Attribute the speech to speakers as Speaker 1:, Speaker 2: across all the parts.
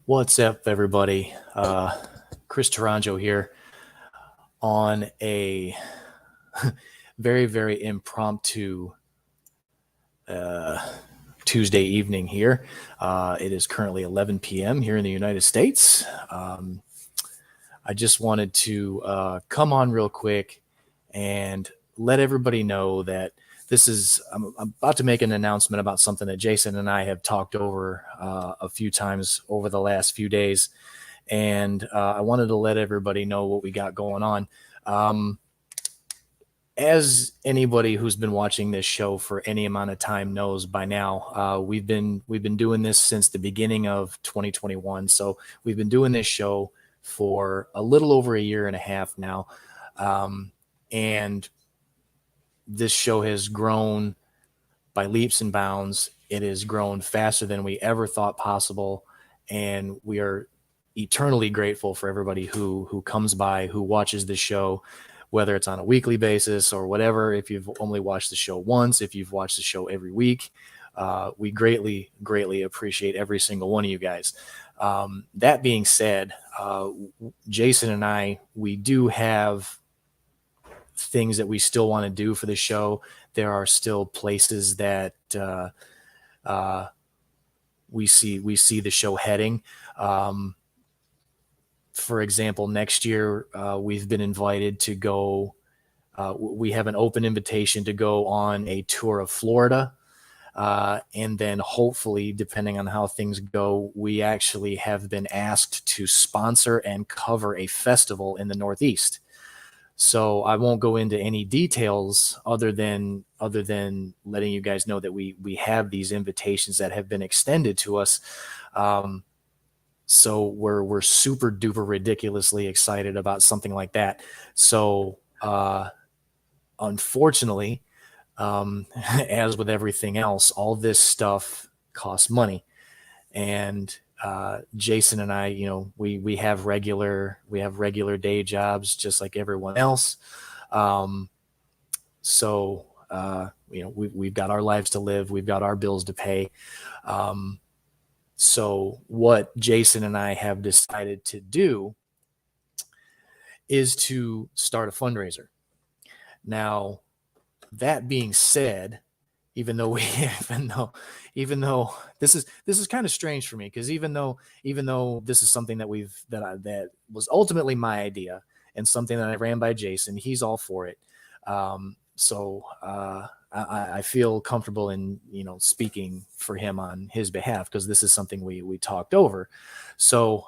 Speaker 1: What's up, everybody? Chris Taranjo here on a very, very impromptu uh, Tuesday evening here. It is currently 11 p.m. here in the United States. I just wanted to come on real quick and let everybody know that I'm about to make an announcement about something that Jason and I have talked over a few times over the last few days. And I wanted to let everybody know what we got going on. Um, as anybody who's been watching this show for any amount of time knows by now, we've been doing this since the beginning of 2021. So we've been doing this show for a little over a year and a half now, and this show has grown by leaps and bounds. It has grown faster than we ever thought possible, and we are eternally grateful for everybody who comes by, who watches the show, whether it's on a weekly basis or whatever. If you've only watched the show once, if you've watched the show every week, we greatly appreciate every single one of you guys. That being said, Jason and I, we do have things that we still want to do for the show. There are still places that uh, we see the show heading. For example, next year we've been invited to go. We have an open invitation to go on a tour of Florida. And then hopefully, depending on how things go, we actually have been asked to sponsor and cover a festival in the Northeast. So I won't go into any details other than letting you guys know that we have these invitations that have been extended to us. Um, so we're super duper ridiculously excited about something like that. So unfortunately, as with everything else, all this stuff costs money. And Jason and I, we have regular day jobs just like everyone else. Um, we've got our lives to live, we've got our bills to pay. Um, so what Jason and I have decided to do is to start a fundraiser. Now, that being said, even though we even though this is kind of strange for me, because even though this is something that was ultimately my idea and something that I ran by Jason, he's all for it. I feel comfortable in speaking for him on his behalf, because this is something we talked over. So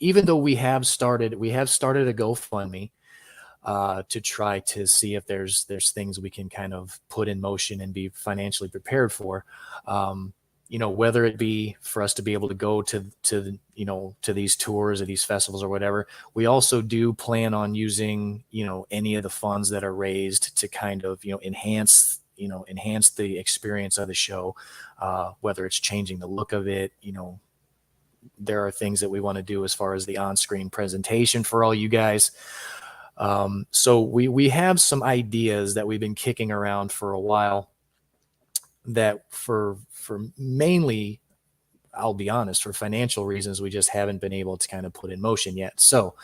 Speaker 1: even though we have started a GoFundMe to try to see if there's things we can kind of put in motion and be financially prepared for. Whether it be for us to be able to go to these tours or these festivals or whatever. We also do plan on using any of the funds that are raised to kind of enhance the experience of the show, whether it's changing the look of it. There are things that we want to do as far as the on-screen presentation for all you guys. So we have some ideas that we've been kicking around for a while, that for mainly, I'll be honest, for financial reasons, we just haven't been able to kind of put in motion yet. So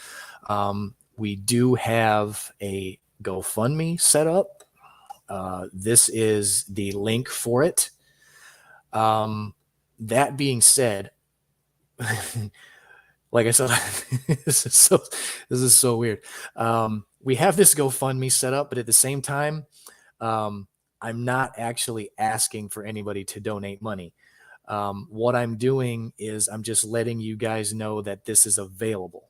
Speaker 1: we do have a GoFundMe set up. This is the link for it. That being said, like I said, this is so weird. We have this GoFundMe set up, but at the same time, I'm not actually asking for anybody to donate money. What I'm doing is I'm just letting you guys know that this is available.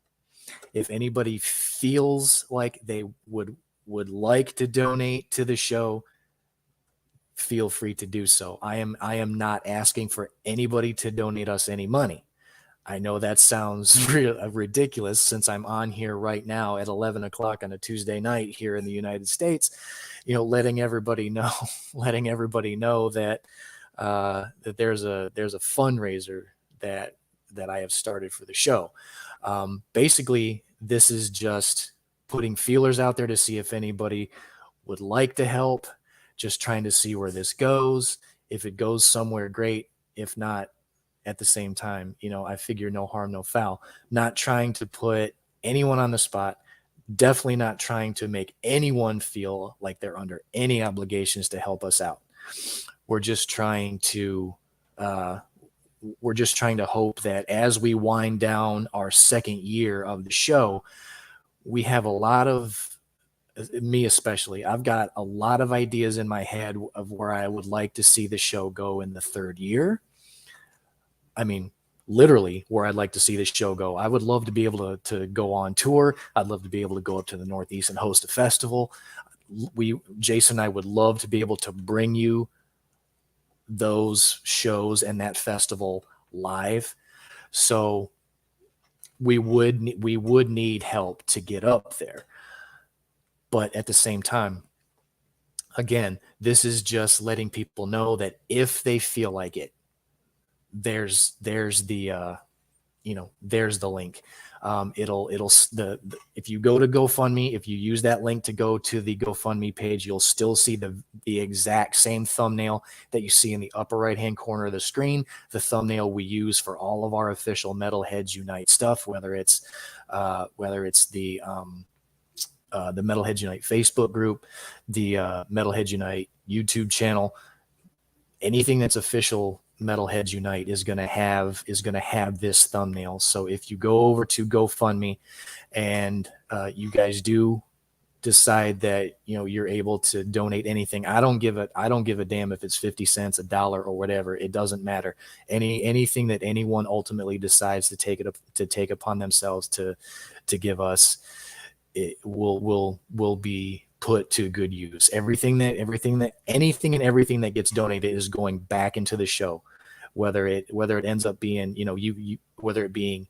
Speaker 1: If anybody feels like they would like to donate to the show, feel free to do so. I am not asking for anybody to donate us any money. I know that sounds ridiculous, since I'm on here right now at 11 o'clock on a Tuesday night here in the United States, letting everybody know, that that there's a fundraiser that I have started for the show. Basically, this is just putting feelers out there to see if anybody would like to help. Just trying to see where this goes. If it goes somewhere, great. If not, at the same time, I figure no harm, no foul. Not trying to put anyone on the spot, definitely not trying to make anyone feel like they're under any obligations to help us out. We're just trying to uh, we're just trying to hope that as we wind down our second year of the show, we have a lot of, me especially, I've got a lot of ideas in my head of where I would like to see the show go in the third year. I mean, literally where I'd like to see this show go. I would love to be able to go on tour. I'd love to be able to go up to the Northeast and host a festival. Jason and I would love to be able to bring you those shows and that festival live. So we would need help to get up there. But at the same time, again, this is just letting people know that if they feel like it, there's there's the link. It'll if you go to GoFundMe, if you use that link to go to the GoFundMe page, you'll still see the exact same thumbnail that you see in the upper right hand corner of the screen. The thumbnail we use for all of our official Metalheads Unite stuff, whether it's the Metalheads Unite Facebook group, the Metalheads Unite YouTube channel. Anything that's official Metalheads Unite is going to have this thumbnail. So if you go over to GoFundMe and you guys do decide that you're able to donate anything, I don't give a damn if it's 50 cents, $1, or whatever. It doesn't matter. Anything that anyone ultimately decides to take upon themselves to give us, it will be put to good use. Anything and everything that gets donated is going back into the show, whether it ends up being, whether it being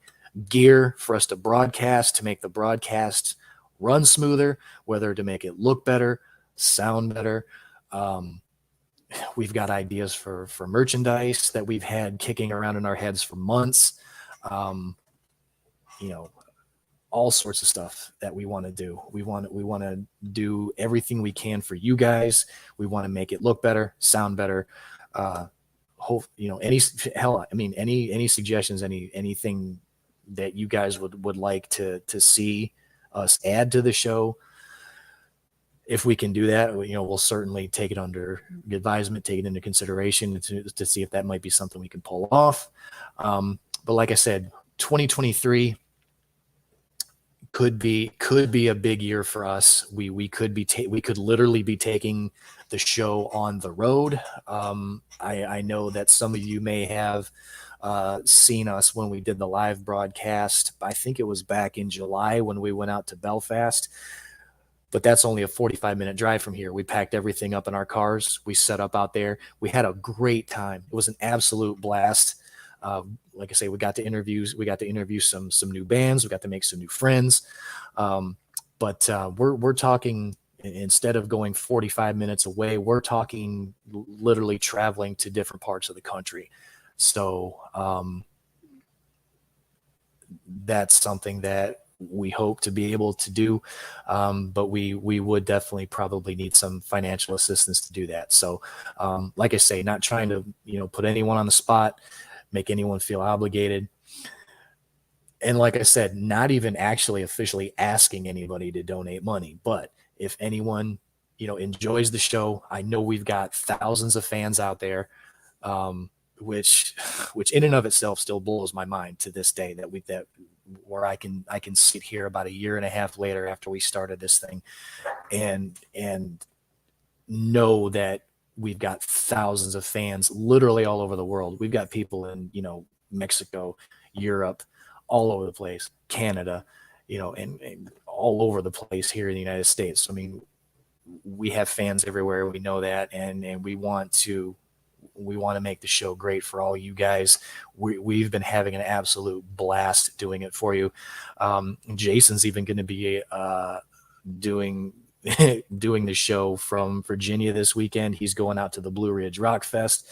Speaker 1: gear for us to broadcast, to make the broadcast run smoother, whether to make it look better, sound better. We've got ideas for merchandise that we've had kicking around in our heads for months. All sorts of stuff that we want to do. We want to do everything we can for you guys. We want to make it look better, sound better. Any suggestions, anything that you guys would like to see us add to the show. If we can do that, we'll certainly take it under advisement, take it into consideration to see if that might be something we can pull off. But like I said, 2023 could be a big year for us. We could literally be taking the show on the road. I know that some of you may have seen us when we did the live broadcast. I think it was back in July when we went out to Belfast. But that's only a 45-minute drive from here. We packed everything up in our cars. We set up out there. We had a great time. It was an absolute blast. Like I say, we got to interview some new bands. We got to make some new friends. But we're talking, instead of going 45 minutes away, we're talking literally traveling to different parts of the country. So that's something that we hope to be able to do. But we would definitely probably need some financial assistance to do that. So like I say, not trying to, put anyone on the spot, make anyone feel obligated. And like I said, not even actually officially asking anybody to donate money. But if anyone, enjoys the show, I know we've got thousands of fans out there, which in and of itself still blows my mind to this day that where I can sit here about a year and a half later after we started this thing and know that we've got thousands of fans literally all over the world. We've got people in, Mexico, Europe, all over the place, Canada, and all over the place here in the United States. I mean, we have fans everywhere. We know that. And we want to make the show great for all you guys. We've been having an absolute blast doing it for you. Jason's even going to be doing the show from Virginia this weekend. He's going out to the Blue Ridge Rock Fest.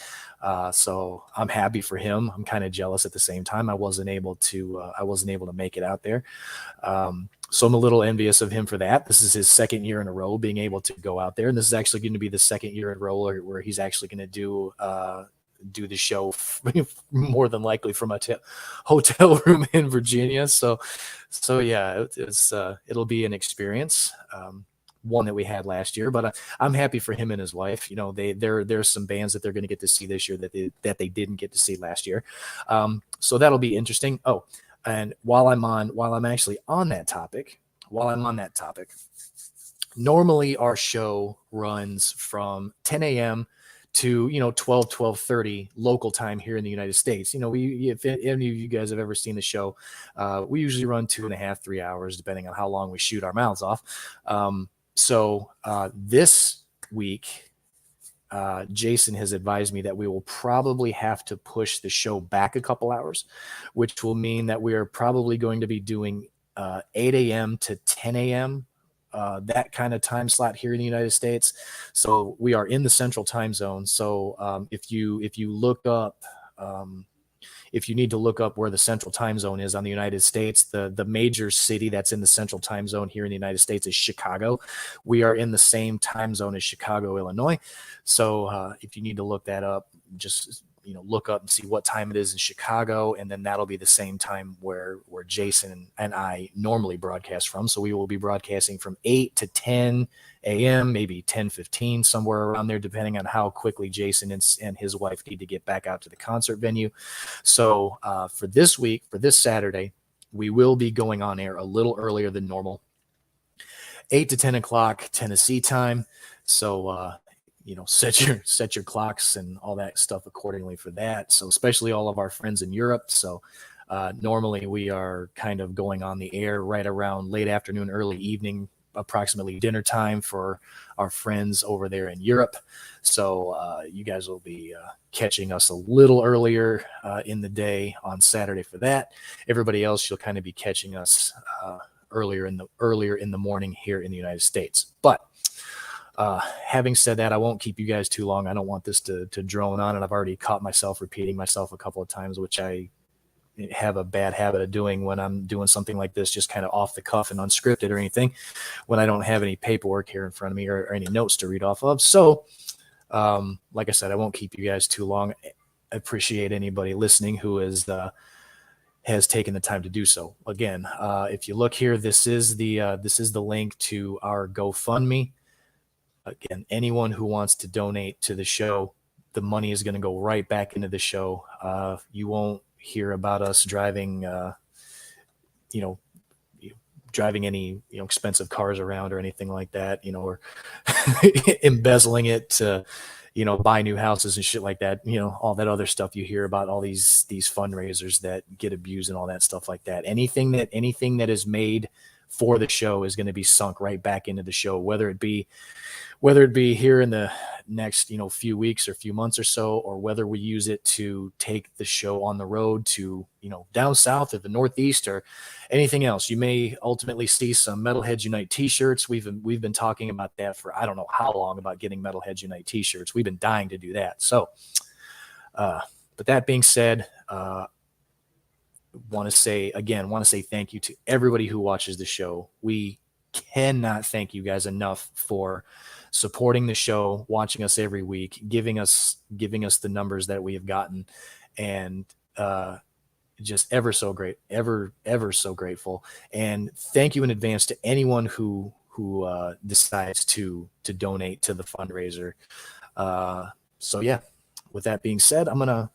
Speaker 1: So I'm happy for him. I'm kind of jealous at the same time. I wasn't able to make it out there. So I'm a little envious of him for that. This is his second year in a row being able to go out there. And this is actually going to be the second year in a row where he's actually going to do the show more than likely from a hotel room in Virginia. So yeah, it'll be an experience. One that we had last year, but I'm happy for him and his wife. You know, there's some bands that they're going to get to see this year that they didn't get to see last year. So that'll be interesting. Oh, and while I'm actually on that topic, normally our show runs from 10 a.m. to 12:30 local time here in the United States. You know, if any of you guys have ever seen the show, we usually run 2.5-3 hours depending on how long we shoot our mouths off. So this week, Jason has advised me that we will probably have to push the show back a couple hours, which will mean that we are probably going to be doing 8 a.m. to 10 a.m. That kind of time slot here in the United States. So we are in the central time zone. So if you look up, if you need to look up where the central time zone is on the United States, the major city that's in the central time zone here in the United States is Chicago. We are in the same time zone as Chicago, Illinois. So if you need to look that up, just look up and see what time it is in Chicago, and then that'll be the same time where Jason and I normally broadcast from. So we will be broadcasting from 8 to 10 a.m., maybe 10:15, somewhere around there, depending on how quickly Jason and his wife need to get back out to the concert venue. So for this week, for this Saturday, we will be going on air a little earlier than normal, 8 to 10 o'clock Tennessee time. So set your clocks and all that stuff accordingly for that. So especially all of our friends in Europe. So normally we are kind of going on the air right around late afternoon, early evening, approximately dinner time for our friends over there in Europe. So you guys will be catching us a little earlier in the day on Saturday for that. Everybody else, you'll kind of be catching us earlier in the morning here in the United States. But having said that, I won't keep you guys too long. I don't want this to drone on, and I've already caught myself repeating myself a couple of times, which I have a bad habit of doing when I'm doing something like this, just kind of off the cuff and unscripted or anything, when I don't have any paperwork here in front of me or any notes to read off of. So, like I said, I won't keep you guys too long. I appreciate anybody listening who has taken the time to do so. Again, if you look here, this is the link to our GoFundMe. Again, anyone who wants to donate to the show, the money is going to go right back into the show. You won't hear about us driving any expensive cars around or anything like that, or embezzling it to buy new houses and shit like that, all that other stuff you hear about, all these fundraisers that get abused and all that stuff like that. Anything that is made for the show is going to be sunk right back into the show, whether it be here in the next few weeks or few months or so, or whether we use it to take the show on the road to down south or the Northeast or anything else. You may ultimately see some Metalheads Unite t-shirts. We've been talking about that for I don't know how long, about getting Metalheads Unite t-shirts. We've been dying to do that. So but that being said, want to say thank you to everybody who watches the show. We cannot thank you guys enough for supporting the show, watching us every week, giving us the numbers that we have gotten, and just ever so grateful. And thank you in advance to anyone who decides to donate to the fundraiser. So yeah, with that being said, I'm gonna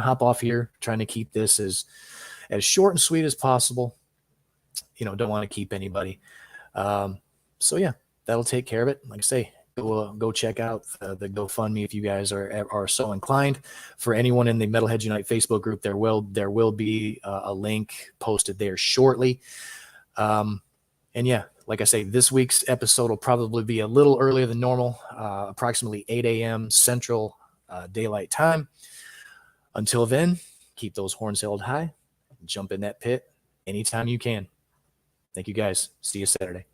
Speaker 1: hop off here, trying to keep this as short and sweet as possible. Don't want to keep anybody. So yeah, that'll take care of it. Like I say, go check out the GoFundMe if you guys are so inclined. For anyone in the Metalheads Unite Facebook group, there will be a link posted there shortly. And yeah, like I say, this week's episode will probably be a little earlier than normal, approximately 8 a.m. Central Daylight Time. Until then, keep those horns held high. Jump in that pit anytime you can. Thank you guys. See you Saturday.